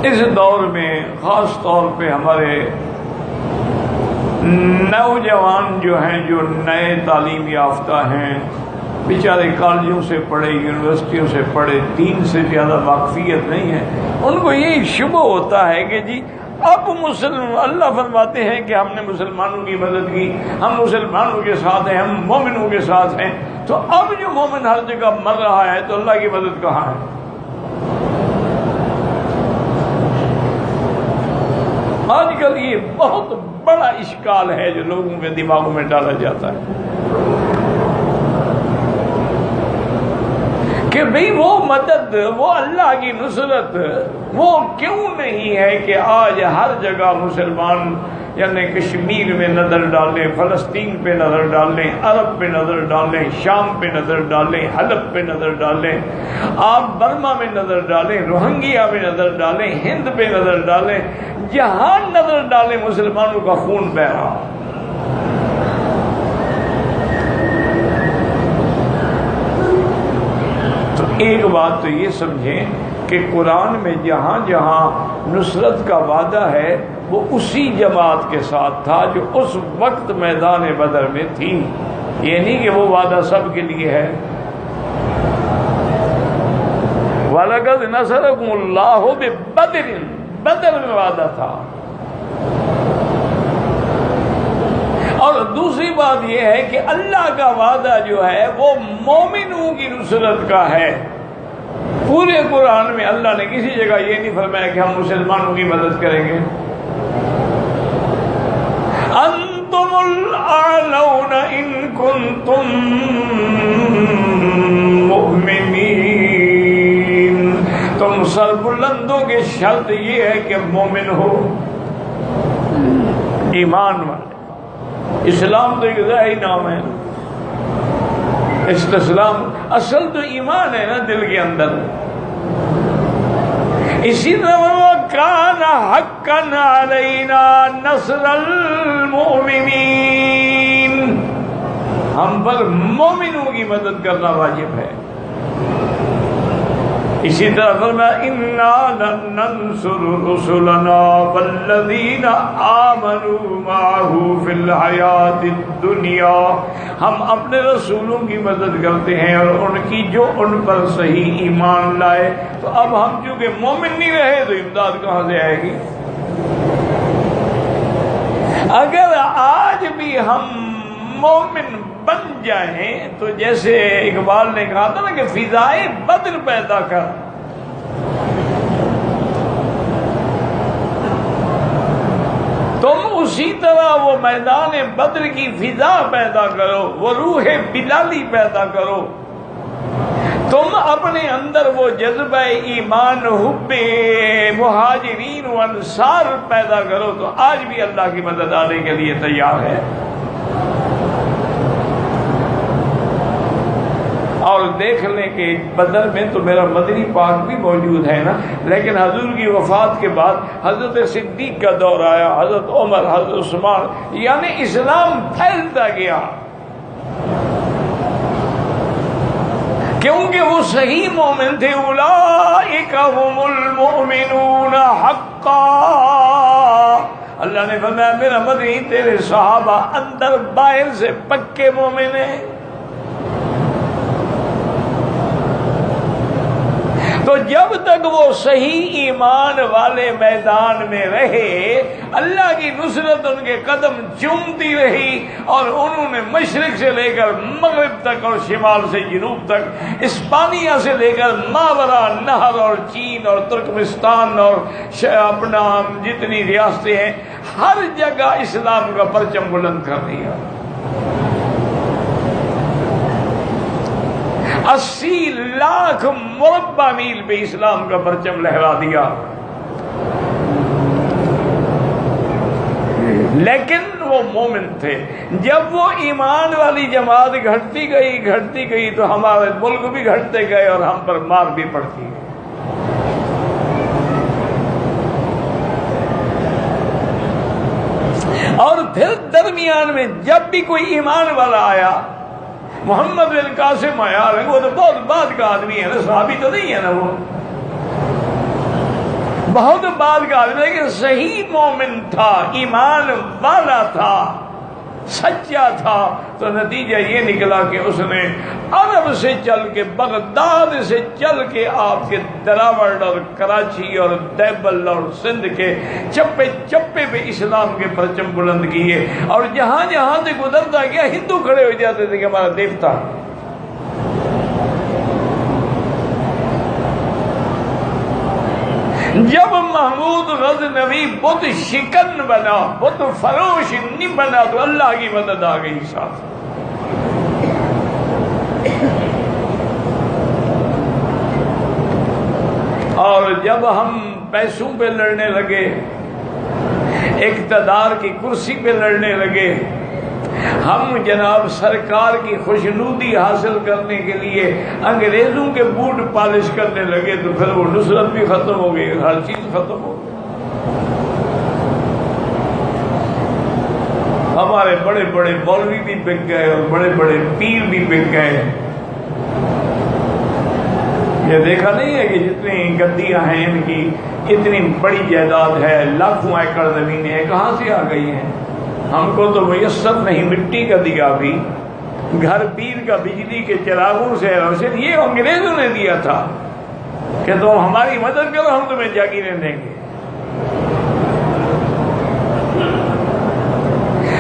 اس دور میں خاص طور پہ ہمارے نوجوان جو ہیں، جو نئے تعلیم یافتہ ہیں، بیچارے کالجوں سے پڑھے، یونیورسٹیوں سے پڑھے، دین سے زیادہ واقفیت نہیں ہے، ان کو یہی شبہ ہوتا ہے کہ جی اب اللہ فرماتے ہیں کہ ہم نے مسلمانوں کی مدد کی، ہم مسلمانوں کے ساتھ ہیں، ہم مومنوں کے ساتھ ہیں، تو اب جو مومن ہر جگہ مر رہا ہے تو اللہ کی مدد کہاں ہے؟ آج کل یہ بہت بڑا اشکال ہے جو لوگوں کے دماغوں میں ڈالا جاتا ہے کہ بھئی وہ مدد، وہ اللہ کی نصرت وہ کیوں نہیں ہے کہ آج ہر جگہ مسلمان، یعنی کشمیر میں نظر ڈالیں، فلسطین پہ نظر ڈالیں، عرب پہ نظر ڈالیں، شام پہ نظر ڈالیں، حلب پہ نظر ڈالیں، آپ برما میں نظر ڈالیں، روہنگیا میں نظر ڈالیں، ہند پہ نظر ڈالیں، جہاں نظر ڈالیں مسلمانوں کا خون بہہ رہا۔ تو ایک بات تو یہ سمجھیں کہ قرآن میں جہاں جہاں نصرت کا وعدہ ہے وہ اسی جماعت کے ساتھ تھا جو اس وقت میدان بدر میں تھی، یہ نہیں کہ وہ وعدہ سب کے لیے ہے۔ وَلَقَدْ نَصَرَكُمُ اللَّهُ بِبَدْرٍ، بدر میں وعدہ تھا۔ اور دوسری بات یہ ہے کہ اللہ کا وعدہ جو ہے وہ مومنوں کی نصرت کا ہے۔ پورے قرآن میں اللہ نے کسی جگہ یہ نہیں فرمایا کہ ہم مسلمانوں کی مدد کریں گے۔ انتم الاعلون ان کنتم مؤمنین، تم سربلندوں کی شرط یہ ہے کہ مومن ہو، ایمان والے۔ اسلام تو ایک ظاہری نام ہے، استسلام اصل تو ایمان ہے نا دل کے اندر۔ اسی طرح کان حقا علینا نصر المؤمنین، ہم پر مومنوں کی مدد کرنا واجب ہے۔ اسی طرح فرمایا انا لننصر رسلنا والذین آمنوا معه فی الحیاۃ الدنیا، ہم اپنے رسولوں کی مدد کرتے ہیں اور ان کی جو ان پر صحیح ایمان لائے۔ تو اب ہم چونکہ مومن نہیں رہے تو امداد کہاں سے آئے گی؟ اگر آج بھی ہم مومن بن جائیں تو جیسے اقبال نے کہا تھا نا کہ فضائے بدر پیدا کر، تم اسی طرح وہ میدان بدر کی فضا پیدا کرو، وہ روح بلالی پیدا کرو، تم اپنے اندر وہ جذبہ ایمان، حب مہاجرین و انصار پیدا کرو، تو آج بھی اللہ کی مدد آنے کے لیے تیار ہے۔ اور دیکھ لیں کہ بدر میں تو میرا مدنی پاک بھی موجود ہے نا، لیکن حضور کی وفات کے بعد حضرت صدیق کا دور آیا، حضرت عمر، حضرت عثمان، یعنی اسلام پھیلتا گیا، کیونکہ وہ صحیح مومن تھے۔ اولئک هم المؤمنون حقا، اللہ نے فرمایا میرا مدنی تیرے صحابہ اندر باہر سے پکے مومن ہیں۔ تو جب تک وہ صحیح ایمان والے میدان میں رہے، اللہ کی نصرت ان کے قدم چومتی رہی، اور انہوں نے مشرق سے لے کر مغرب تک اور شمال سے جنوب تک، اسپانیہ سے لے کر ماورا نہر اور چین اور ترکمستان اور اپنا جتنی ریاستیں ہیں، ہر جگہ اسلام کا پرچم بلند کر دیا۔ 80 لاکھ مربع میل پہ اسلام کا پرچم لہرا دیا۔ لیکن وہ مومن تھے۔ جب وہ ایمان والی جماعت گھٹتی گئی تو ہمارے ملک بھی گھٹتے گئے اور ہم پر مار بھی پڑتی گئی۔ اور پھر درمیان میں جب بھی کوئی ایمان والا آیا، محمد بن قاسم آیا، وہ تو بہت بعد کا آدمی ہے نا، صحابی تو نہیں ہے نا وہ، بہت بات کا آدمی، لیکن صحیح مومن تھا، ایمان والا تھا، سچا تھا، تو نتیجہ یہ نکلا کہ اس نے عرب سے چل کے، بغداد سے چل کے آپ کے دراوڑ اور کراچی اور دیوبند اور سندھ کے چپے چپے پہ اسلام کے پرچم بلند کیے، اور جہاں جہاں سے گزرتا گیا ہندو کھڑے ہو جاتے تھے کہ ہمارا دیوتا۔ جب محمود غزنوی بت شکن بنا، بت فروش نہیں بنا، تو اللہ کی مدد آ گئی ساتھ۔ اور جب ہم پیسوں پہ لڑنے لگے، اقتدار کی کرسی پہ لڑنے لگے، ہم جناب سرکار کی خوشنودی حاصل کرنے کے لیے انگریزوں کے بوٹ پالش کرنے لگے، تو پھر وہ نصرت بھی ختم ہو گئی، ہر چیز ختم ہو گئی۔ ہمارے بڑے بڑے مولوی بھی بک گئے اور بڑے بڑے پیر بھی بک گئے۔ یہ دیکھا نہیں ہے کہ جتنی گدیاں ہیں ان کی، اتنی بڑی جائیداد ہے، لاکھوں ایکڑ زمینیں کہاں سے آ گئی ہیں؟ ہم کو تو میسر نہیں، مٹی کا دیا بھی، گھر پیر کا بجلی کے چراغوں سے روشن، یہ انگریزوں نے دیا تھا کہ تم ہماری مدد کرو، ہم تمہیں جاگیریں دیں گے۔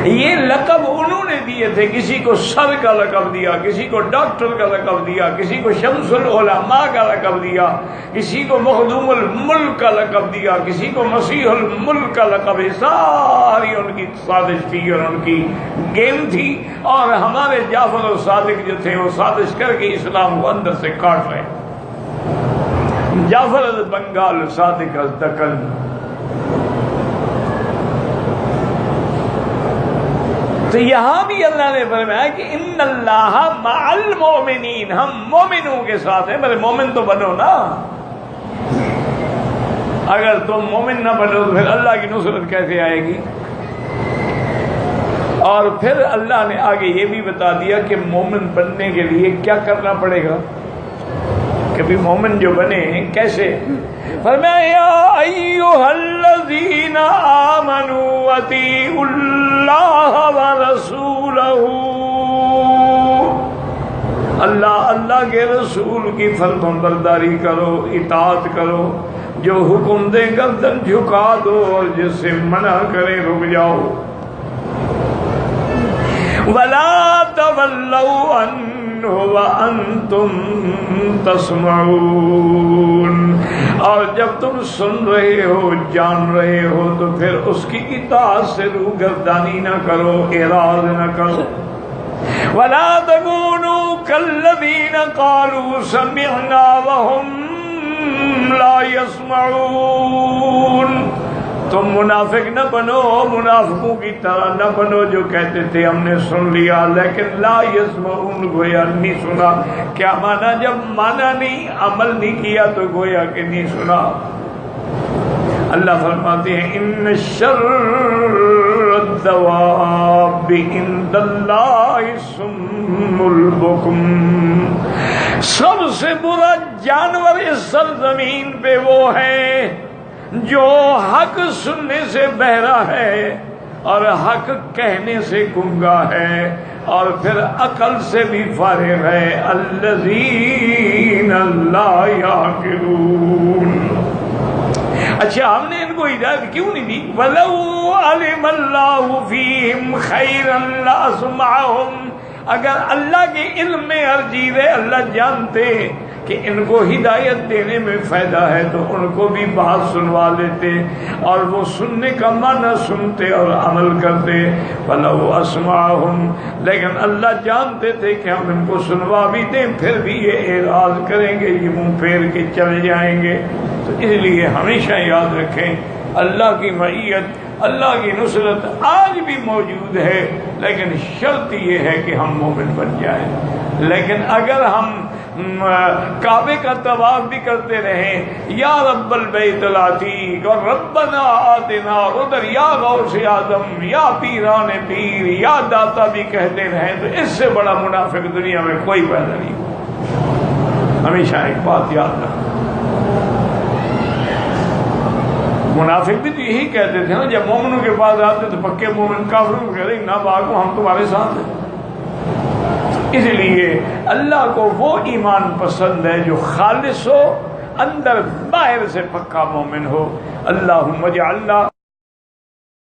یہ لقب انہوں نے دیے تھے، کسی کو سر کا لقب دیا، کسی کو ڈاکٹر کا لقب دیا، کسی کو شمس العلماء کا لقب دیا، کسی کو مخدوم الملک کا لقب دیا، کسی کو مسیح الملک کا لقب۔ ساری ان کی سازش تھی اور ان کی گیم تھی، اور ہمارے جعفر الصادق جو تھے وہ سازش کر کے اسلام کو اندر سے کاٹ رہے۔ جعفر بنگال صادق از دکن۔ تو یہاں بھی اللہ نے فرمایا کہ ان اللہ مع المؤمنین، ہم مومنوں کے ساتھ ہیں۔ میرے مومن تو بنو نا، اگر تم مومن نہ بنو تو پھر اللہ کی نصرت کیسے آئے گی؟ اور پھر اللہ نے آگے یہ بھی بتا دیا کہ مومن بننے کے لیے کیا کرنا پڑے گا، کبھی مومن جو بنے کیسے؟ فرمایا یا ایھا الذین آمنوا اطیعوا اللہ ورسولہ، اللہ کے رسول کی فرمانبرداری کرو، اطاعت کرو، جو حکم دے گردن جھکا دو اور جس سے منع کرے رک جاؤ۔ وَلَا تَوَلَّوْا عَنْهُ وَأَنْتُمْ تَسْمَعُونَ، اور جب تم سن رہے ہو، جان رہے ہو، تو پھر اس کی اطاعت سے روگردانی نہ کرو، اعراض نہ کرو۔ وَلَا تَكُونُوا كَالَّذِينَ قَالُوا سَمِعْنَا وَهُمْ لَا يَسْمَعُونَ، تم منافق نہ بنو، منافقوں کی طرح نہ بنو جو کہتے تھے ہم نے سن لیا لیکن لا یسمعون، گویا نہیں سنا۔ کیا مانا؟ جب مانا نہیں، عمل نہیں کیا تو گویا کہ نہیں سنا۔ اللہ فرماتے ہیں ان شر الدواب عند اللہ الصم البکم، سب سے برا جانور اس سرزمین پہ وہ ہے جو حق سننے سے بہرا ہے اور حق کہنے سے گنگا ہے اور پھر عقل سے بھی فارغ ہے۔ الذین لا یعقلون۔ اچھا، ہم نے ان کو ہدایت کیوں نہیں دی؟ وَلَوْ عَلِمَ اللَّهُ فِيهِمْ خَيْرًا لَأَسْمَعَهُمْ، اگر اللہ کے علم میں ہر چیز ہے، اللہ جانتے کہ ان کو ہدایت دینے میں فائدہ ہے تو ان کو بھی بات سنوا لیتے، اور وہ سننے کا معنی سنتے اور عمل کرتے۔ فَلَوْ أَسْمَعَهُمْ، لیکن اللہ جانتے تھے کہ ہم ان کو سنوا بھی دیں پھر بھی یہ اعراض کریں گے، یہ منہ پھیر کے چلے جائیں گے۔ تو اس لیے ہمیشہ یاد رکھیں اللہ کی معیت، اللہ کی نصرت آج بھی موجود ہے، لیکن شرط یہ ہے کہ ہم مومن بن جائیں۔ لیکن اگر ہم کعبے کا طواف بھی کرتے رہیں یا رب البیت العتیق اور ربنا آتنا، اور ادھر یا غوث اعظم یا پیران پیر یا داتا بھی کہتے رہیں، تو اس سے بڑا منافق دنیا میں کوئی پیدا نہیں ہوا۔ ہمیشہ ایک بات یاد رکھنا، منافق بھی تو یہی کہتے تھے نا، جب مومنوں کے پاس آتے تو پکے مومن کافروں کو کہتے ہیں نہ بھاگو ہم تمہارے ساتھ ہیں۔ اس لیے اللہ کو وہ ایمان پسند ہے جو خالص ہو، اندر باہر سے پکا مومن ہو۔ اللہم اجعلنا